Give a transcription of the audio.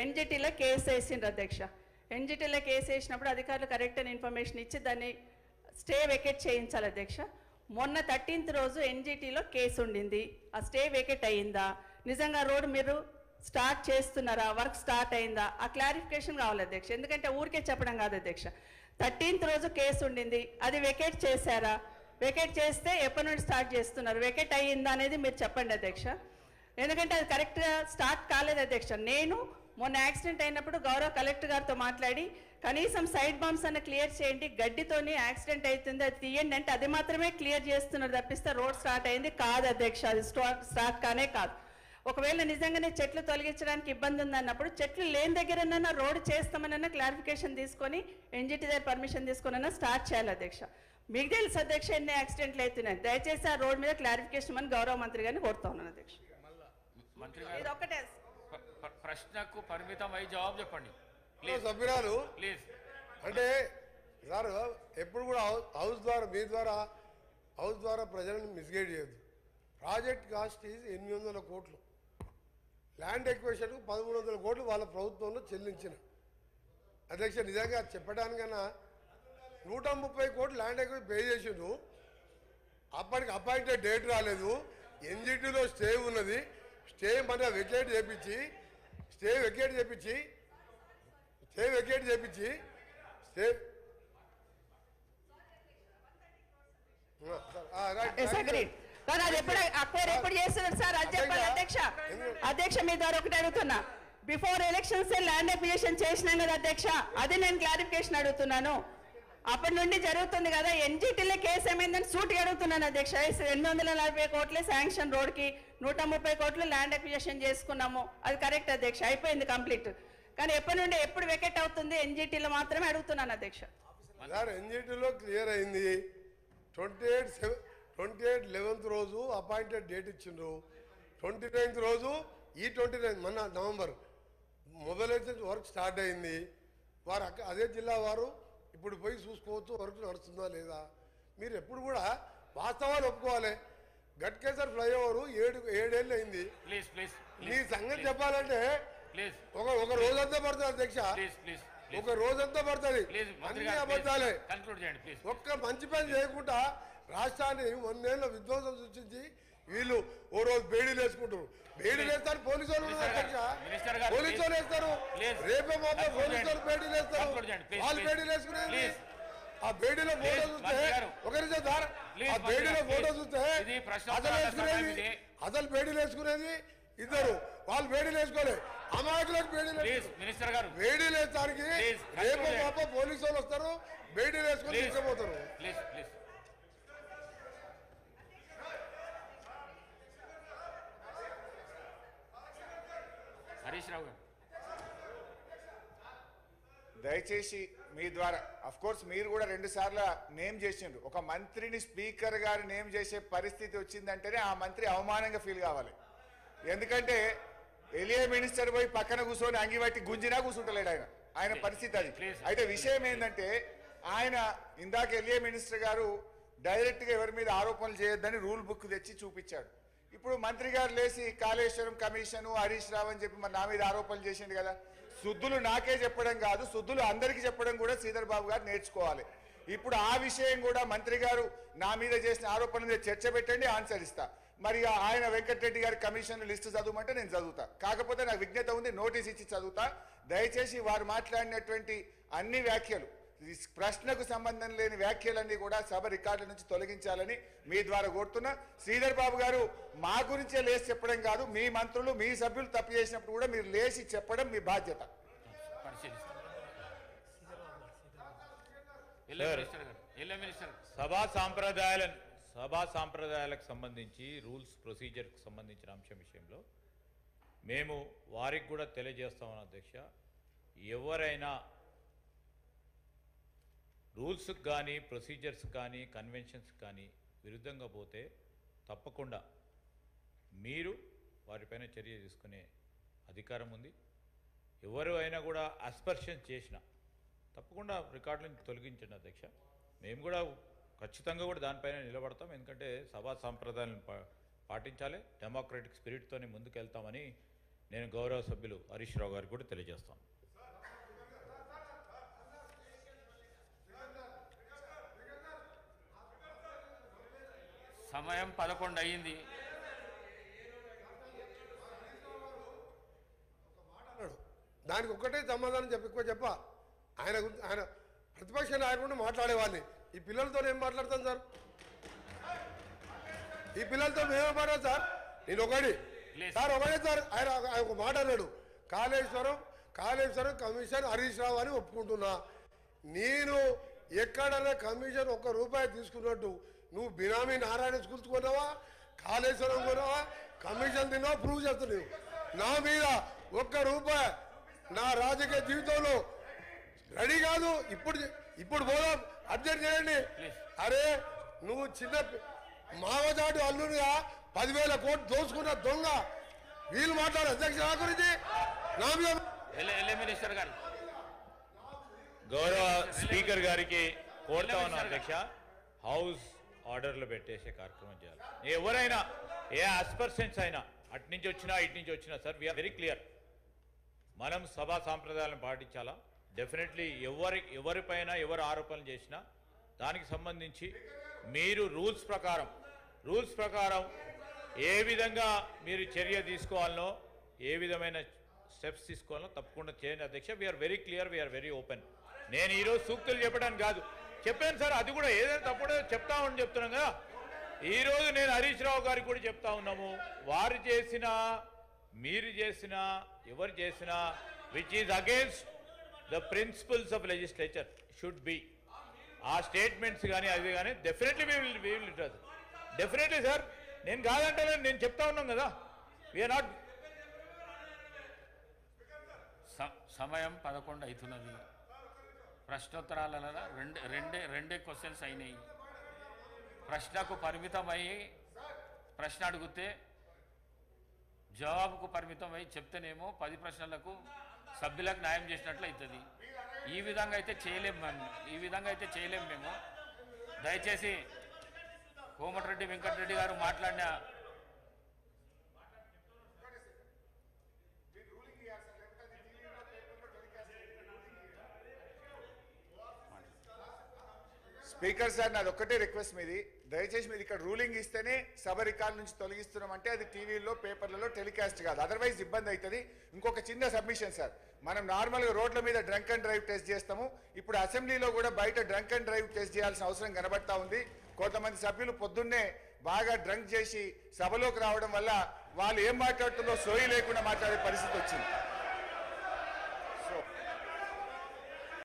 ఎన్జిటీలో case వేసిండ్రు అధ్యక్ష. ఎన్జిటీలో case వేసినప్పుడు అధికారులు కరెక్ట్ అని ఇన్ఫర్మేషన్ ఇచ్చి దాన్ని స్టే వెకేట్ చేయించాలి అధ్యక్ష. మొన్న 13th రోజు ఎన్జిటీలో కేసు ఉండింది, ఆ స్టే వెకేట్ అయ్యిందా, నిజంగా రోడ్డు మీరు స్టార్ట్ చేస్తున్నారా, వర్క్ స్టార్ట్ అయిందా, ఆ క్లారిఫికేషన్ కావాలి అధ్యక్ష. ఎందుకంటే ఊరికే చెప్పడం కాదు అధ్యక్ష. 13th రోజు కేసు ఉండింది, అది వెకేట్ చేశారా, వెకేట్ చేస్తే ఎప్పటి నుండి స్టార్ట్ చేస్తున్నారు, వెకేట్ అయ్యిందా అనేది మీరు చెప్పండి అధ్యక్ష. ఎందుకంటే అది కరెక్ట్గా స్టార్ట్ కాలేదు అధ్యక్ష. నేను మొన్న యాక్సిడెంట్ అయినప్పుడు గౌరవ కలెక్టర్ గారితో మాట్లాడి కనీసం సైడ్ బాంబ్స్ అన్న క్లియర్ చేయండి, గడ్డితోని యాక్సిడెంట్ అవుతుంది అది తీయండి అంటే అది మాత్రమే క్లియర్ చేస్తున్నారు తప్పిస్తే రోడ్ స్టార్ట్ అయింది కాదు అధ్యక్ష. అది స్టార్ట్ కానే కాదు. ఒకవేళ నిజంగానే చెట్లు తొలగించడానికి ఇబ్బంది ఉందన్నప్పుడు చెట్లు లేని దగ్గరన్నా రోడ్డు చేస్తామనన్నా క్లారిఫికేషన్ తీసుకొని ఎన్జిటి దగ్గర పర్మిషన్ తీసుకున్నా స్టార్ట్ చేయాలి అధ్యక్ష. మీకు తెలుసు అధ్యక్ష ఎన్ని యాక్సిడెంట్లు అవుతున్నాయి. దయచేసి ఆ రోడ్ మీద క్లారిఫికేషన్ అని గౌరవ మంత్రి గారిని కోరుతా ఉన్నాను అధ్యక్ష. ఇది ఒక్కటే ప్రశ్నకు పరిమితం అయ్యి జవాబు చెప్పండి సభ్యురాలు. ప్లీజ్. అంటే సార్ ఎప్పుడు కూడా హౌస్ ద్వారా మీ ద్వారా హౌస్ ద్వారా ప్రజలను మిస్గైడ్ చేయొద్దు. ప్రాజెక్ట్ కాస్ట్ ఈజ్ 800 కోట్లు, ల్యాండ్ ఎక్వేషన్కు 1300 కోట్లు వాళ్ళ ప్రభుత్వంలో చెల్లించిన అధ్యక్ష. నిజంగా చెప్పడానికన్నా 130 కోట్లు ల్యాండ్ ఎక్వేషన్ పే చేసిండు. అప్పటికి అపాయింటెడ్ డేట్ రాలేదు. ఎన్జిటీలో స్టే ఉన్నది. స్టే మన వెకేట్ చేపించి స్టే వెకేట్ చేపించి ఎప్పుడు చేస్తున్నారు సార్ అది చెప్పాలి అధ్యక్ష. అధ్యక్ష మీ ద్వారా ఒకటి అడుగుతున్నా, బిఫోర్ ఎలక్షన్స్ ల్యాండ్ అక్విజిషన్ చేసినాం కదా అధ్యక్ష, అది నేను క్లారిఫికేషన్ అడుగుతున్నాను. అప్పటి నుండి జరుగుతుంది కదా, ఎన్జిటీలో కేసు ఏమైందని సూటిగా అడుగుతున్నాను అధ్యక్ష. 840 కోట్లే శాంక్షన్ రోడ్కి, 130 కోట్లు ల్యాండ్ అక్విజిషన్ చేసుకున్నాము, అది కరెక్ట్ అధ్యక్ష, అయిపోయింది కంప్లీట్. కానీ ఎప్పటి నుండి ఎప్పుడు వెకెట్ అవుతుంది ఎన్జిటీలో మాత్రమే అడుగుతున్నాను అధ్యక్ష. ఎన్జిటీలో క్లియర్ అయింది. 28/11 రోజు అపాయింటెడ్ డేట్ ఇచ్చిండ్రు. 29th రోజు ఈ 29 మొన్న నవంబర్ మొబైలైజేషన్ వర్క్ స్టార్ట్ అయింది. వారు అదే జిల్లా వారు ఇప్పుడు పోయి చూసుకోవచ్చు వర్క్ నడుస్తుందా లేదా. మీరు ఎప్పుడు కూడా వాస్తవాలు ఒప్పుకోవాలి. గట్కేసర్ ఫ్లైఓవర్ 7 ఏళ్ళు అయింది. మీ సంగతి చెప్పాలంటే ఒక రోజంతా పడుతుంది అధ్యక్ష, ఒక రోజంతా పడుతుంది. అన్ని అబద్ధాలే. ఒక్క మంచి పని చేయకుండా రాష్ట్రాన్ని 100 ఏళ్ళ విధ్వంసం సృష్టించి వీళ్ళు ఓ రోజు బేడీలు వేసుకుంటారు. బేడీలు వేస్తారు పోలీసు వాళ్ళు అధ్యక్ష, పోలీసు వాళ్ళు వేస్తారు. రేపే మాత్రం పోలీసు వాళ్ళు బేడీలు వేస్తారు. వాళ్ళు బేడీలు వేసుకునేది ఆ బేడీలో ఫోటో చూస్తే ఒకరి ఆ బేడీలో ఫోటో చూస్తే అసలు బేడీలు వేసుకునేది ఇద్దరు, వాళ్ళు బేడీలు వేసుకోలేదు. అమాయకులకు బేడీలు వేస్తానికి రేపు పాప పోలీసు వాళ్ళు వస్తారు, బేడీలు వేసుకొని తీసుకుపోతారు. హరీష్ రావు గారు దయచేసి మీ ద్వారా అఫ్ కోర్స్ మీరు కూడా 2 సార్లు నేమ్ చేసిండ్రు. ఒక మంత్రిని స్పీకర్ గారు నేమ్ చేసే పరిస్థితి వచ్చిందంటేనే ఆ మంత్రి అవమానంగా ఫీల్ కావాలి. ఎందుకంటే ఎలియా మినిస్టర్ పోయి పక్కన కూర్చొని అంగిబట్టి గుంజినా కూర్చుంటలేడు ఆయన పరిస్థితి అది. అయితే విషయం ఏంటంటే ఆయన ఇందాక ఎలియా మినిస్టర్ గారు డైరెక్ట్గా ఎవరి మీద ఆరోపణలు చేయొద్దని రూల్ బుక్ తెచ్చి చూపించాడు. ఇప్పుడు మంత్రి గారు లేచి కాళేశ్వరం కమిషను హరీష్ రావు అని చెప్పి మరి నా మీద ఆరోపణలు చేసిండు కదా. శుద్ధులు నాకే చెప్పడం కాదు, శుద్ధులు అందరికీ చెప్పడం కూడా శ్రీధర్ బాబు గారు నేర్చుకోవాలి. ఇప్పుడు ఆ విషయం కూడా మంత్రి గారు నా మీద చేసిన ఆరోపణల మీద చర్చ పెట్టండి, ఆన్సర్ ఇస్తా. మరి ఆయన వెంకటరెడ్డి గారి కమిషన్ లిస్టు చదవమంటే నేను చదువుతా. కాకపోతే నాకు విజ్ఞత ఉంది, నోటీస్ ఇచ్చి చదువుతా. దయచేసి వారు మాట్లాడినటువంటి అన్ని వ్యాఖ్యలు, ప్రశ్నకు సంబంధం లేని వ్యాఖ్యలన్నీ కూడా సభ రికార్డుల నుంచి తొలగించాలని మీ ద్వారా కోరుతున్నా. శ్రీధర్ బాబు గారు మా గురించే లేచి చెప్పడం కాదు, మీ మంత్రులు మీ సభ్యులు తప్పు చేసినప్పుడు కూడా మీరు లేచి చెప్పడం మీ బాధ్యత. సభా సాంప్రదాయాలకు సంబంధించి రూల్స్ ప్రొసీజర్కి సంబంధించిన అంశం విషయంలో మేము వారికి కూడా తెలియజేస్తామని అధ్యక్ష. ఎవరైనా రూల్స్కి కానీ ప్రొసీజర్స్ కానీ కన్వెన్షన్స్ కానీ విరుద్ధంగా పోతే తప్పకుండా మీరు వారిపైన చర్య తీసుకునే అధికారం ఉంది. ఎవరు అయినా కూడా అస్పర్షన్ చేసినా తప్పకుండా రికార్డులను తొలగించండి అధ్యక్ష. మేము కూడా ఖచ్చితంగా కూడా దానిపైన నిలబడతాం. ఎందుకంటే సభా సాంప్రదాయాలను పాటించాలి, డెమోక్రటిక్ స్పిరిట్తోనే ముందుకెళ్తామని నేను గౌరవ సభ్యులు హరీష్ రావు గారికి కూడా తెలియజేస్తాను. సమయం 11 అయ్యింది. దానికి ఒక్కటే సమాధానం ఎక్కువ ఆయన ప్రతిపక్ష నాయకుడు మాట్లాడేవాడిని. ఈ పిల్లలతో ఏం మాట్లాడతాను సార్? ఈ పిల్లలతో మేమే మాట్లాడు సార్. నేను ఒకటే సార్ ఆయన ఒక మాట అన్నాడు, కాళేశ్వరం కమిషన్ హరీష్ రావు అని ఒప్పుకుంటున్నా. నేను ఎక్కడైనా కమిషన్ ₹1 తీసుకున్నట్టు నువ్వు బినామీ నారాయణ స్కూల్స్ కొన్నావా, కాళేశ్వరం కొన్నావా, కమిషన్ తిన్నావా ప్రూవ్ చేస్తున్నావు. నా మీద ₹1 నా రాజకీయ జీవితంలో రెడీ కాదు. ఇప్పుడు పోదాం, అబ్జెక్ట్ చేయండి. అరే నువ్వు చిన్న మావజాటు అల్లునిగా 10,000 కోట్లు దోచుకున్న దొంగ. వీళ్ళు మాట్లాడు అధ్యక్ష నా గురించి నా మీద. మినిస్టర్ గారు, గౌరవ స్పీకర్ గారికి కోరుతా ఉన్నాను అధ్యక్ష, హౌస్ ఆర్డర్లు పెట్టేసే కార్యక్రమం చేయాలి. ఎవరైనా ఏ ఆస్పర్సెన్స్ అయినా అటు నుంచి వచ్చినా ఇటు నుంచి వచ్చినా సార్ వీఆర్ వెరీ క్లియర్. మనం సభా సాంప్రదాయాలను పాటించాలా. డెఫినెట్లీ ఎవరిపైన ఎవరు ఆరోపణలు చేసినా దానికి సంబంధించి మీరు రూల్స్ ప్రకారం ఏ విధంగా మీరు చర్య తీసుకోవాలనో, ఏ విధమైన స్టెప్స్ తీసుకోవాలనో తప్పకుండా చేయండి అధ్యక్ష. We're very clear, we're very open. నేను ఈరోజు సూక్తులు చెప్పడానికి కాదు, చెప్పాను సార్. అది కూడా ఏదైనా తప్పుడో చెప్తామని చెప్తున్నాం కదా. ఈరోజు నేను హరీష్ రావు గారికి కూడా చెప్తా ఉన్నాము, వారు చేసినా మీరు చేసినా ఎవరు చేసినా which is against the principles of legislature should be. ఆ స్టేట్మెంట్స్ కానీ అది కానీ definitely we will definitely sir. నేను కాదంటే నేను చెప్తా ఉన్నాం కదా. We're not. సమయం 11 అవుతున్నది. ప్రశ్నోత్తరాలలో రెండే క్వశ్చన్స్ అయినాయి. ప్రశ్నకు పరిమితమై ప్రశ్న అడిగితే జవాబుకు పరిమితమై చెప్తేనేమో 10 ప్రశ్నలకు సభ్యులకు న్యాయం చేసినట్లు అవుతుంది. ఈ విధంగా అయితే చేయలేము మేము. దయచేసి కోమటిరెడ్డి వెంకటరెడ్డి గారు మాట్లాడిన స్పీకర్ సార్, నాది ఒక్కటే రిక్వెస్ట్ మీది. దయచేసి మీరు ఇక్కడ రూలింగ్ ఇస్తేనే సభ రికార్డు నుంచి తొలగిస్తున్నామంటే అది టీవీలో పేపర్లలో టెలికాస్ట్ కాదు, అదర్వైజ్ ఇబ్బంది అవుతుంది. ఇంకొక చిన్న సబ్మిషన్ సార్, మనం నార్మల్గా రోడ్ల మీద డ్రంక్ అండ్ డ్రైవ్ టెస్ట్ చేస్తాము. ఇప్పుడు అసెంబ్లీలో కూడా బయట డ్రంక్ అండ్ డ్రైవ్ టెస్ట్ చేయాల్సిన అవసరం కనబడతా ఉంది. కొంతమంది సభ్యులు పొద్దున్నే బాగా డ్రంక్ చేసి సభలోకి రావడం వల్ల వాళ్ళు ఏం మాట్లాడుతుందో సోయి లేకుండా మాట్లాడే పరిస్థితి వచ్చింది.